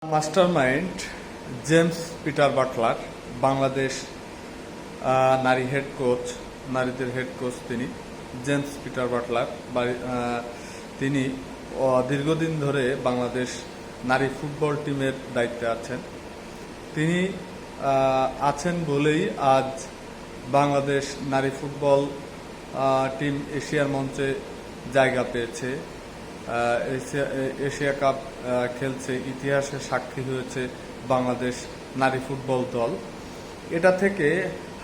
Mastermind James Peter Butler Bangladesh নারী head coach, নারীদের head coach তিনি জেমস পিটার বাটলার। তিনি দীর্ঘদিন ধরে বাংলাদেশ নারী ফুটবল টিমের দায়িত্বে আছেন। তিনি আছেন বলেই আজ বাংলাদেশ নারী ফুটবল টিম এশিয়ার মঞ্চে জায়গা পেয়েছে, এশিয়া কাপ খেলছে, ইতিহাসে সাক্ষী হয়েছে বাংলাদেশ নারী ফুটবল দল। এটা থেকে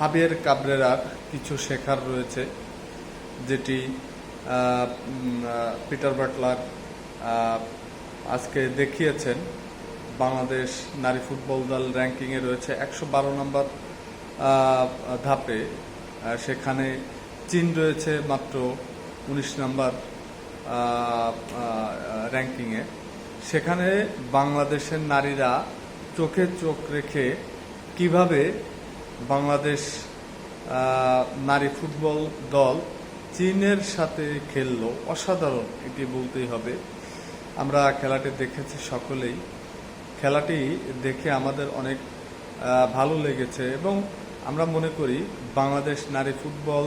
হাবিয়ের কাবরেরার কিছু শেখার রয়েছে, যেটি পিটার বাটলার আজকে দেখিয়েছেন। বাংলাদেশ নারী ফুটবল দল র্যাঙ্কিংয়ে রয়েছে 112 নম্বর ধাপে, সেখানে চীন রয়েছে মাত্র 19 নম্বর র্যাঙ্কিংয়ে। সেখানে বাংলাদেশের নারীরা চোখে চোখ রেখে কিভাবে বাংলাদেশ নারী ফুটবল দল চীনের সাথে খেললো, অসাধারণ, এটি বলতেই হবে। আমরা খেলাটি দেখেছি সকলেই, খেলাটি দেখে আমাদের অনেক ভালো লেগেছে এবং আমরা মনে করি বাংলাদেশ নারী ফুটবল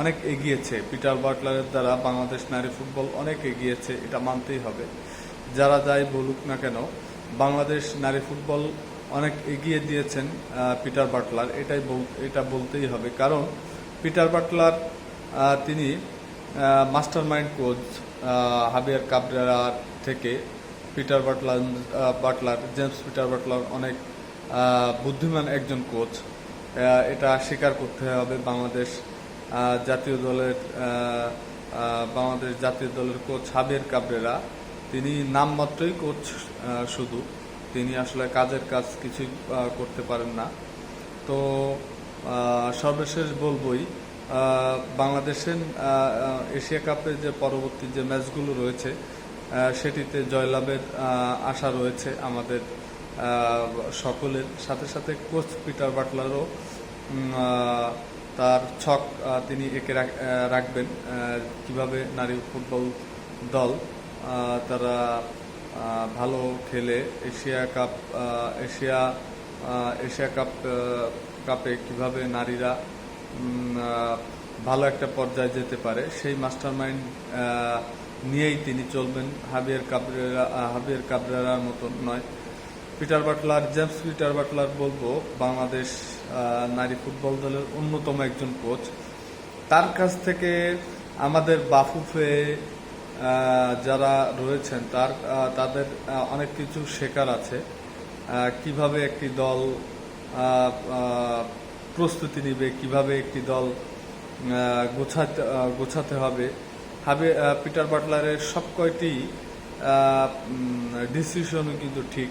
অনেক এগিয়েছে। পিটার বাটলারের দ্বারা বাংলাদেশ নারী ফুটবল অনেক এগিয়েছে, এটা মানতেই হবে। যারা যাই বলুক না কেন, বাংলাদেশ নারী ফুটবল অনেক এগিয়ে দিয়েছেন পিটার বাটলার, এটা বলতেই হবে। কারণ পিটার বাটলার তিনি মাস্টারমাইন্ড কোচ হাবিয়ার কাবরেরার থেকে Peter Butler James Peter Butler অনেক বুদ্ধিমান একজন কোচ, এটা স্বীকার করতে হবে। বাংলাদেশ জাতীয় দলের কোচ হাবিয়ার কাবরেরা, তিনি নামমাত্রই কোচ, শুধু তিনি আসলে কাজের কাজ কিছুই করতে পারেন না। তো সর্বশেষ বলবই, বাংলাদেশের এশিয়া কাপের যে পরবর্তী যে ম্যাচগুলো রয়েছে সেটিতে জয়লাভের আশা রয়েছে আমাদের সকলের। সাথে সাথে কোচ পিটার বাটলারও তার ছক তিনি এঁকে রাখবেন কিভাবে নারী ফুটবল দল তারা ভালো খেলে এশিয়া কাপে কিভাবে নারীরা ভালো একটা পর্যায়ে যেতে পারে, সেই মাস্টারমাইন্ড নিয়েই তিনি চলবেন। হাবিয়ার কাবরেরার মতন নয়। Peter Butler, James Peter Butler বলবো বাংলাদেশ নারী ফুটবল দলের অন্যতম একজন কোচ। তার কাছ থেকে আমাদের বাফুফে যারা রয়েছেন তাদের অনেক কিছু শেখার আছে। কিভাবে একটি দল প্রস্তুতি নিবে, কিভাবে একটি দল গোছাতে হবে। পিটার বাটলারের সব কয়টি ডিসিশনও কিন্তু ঠিক।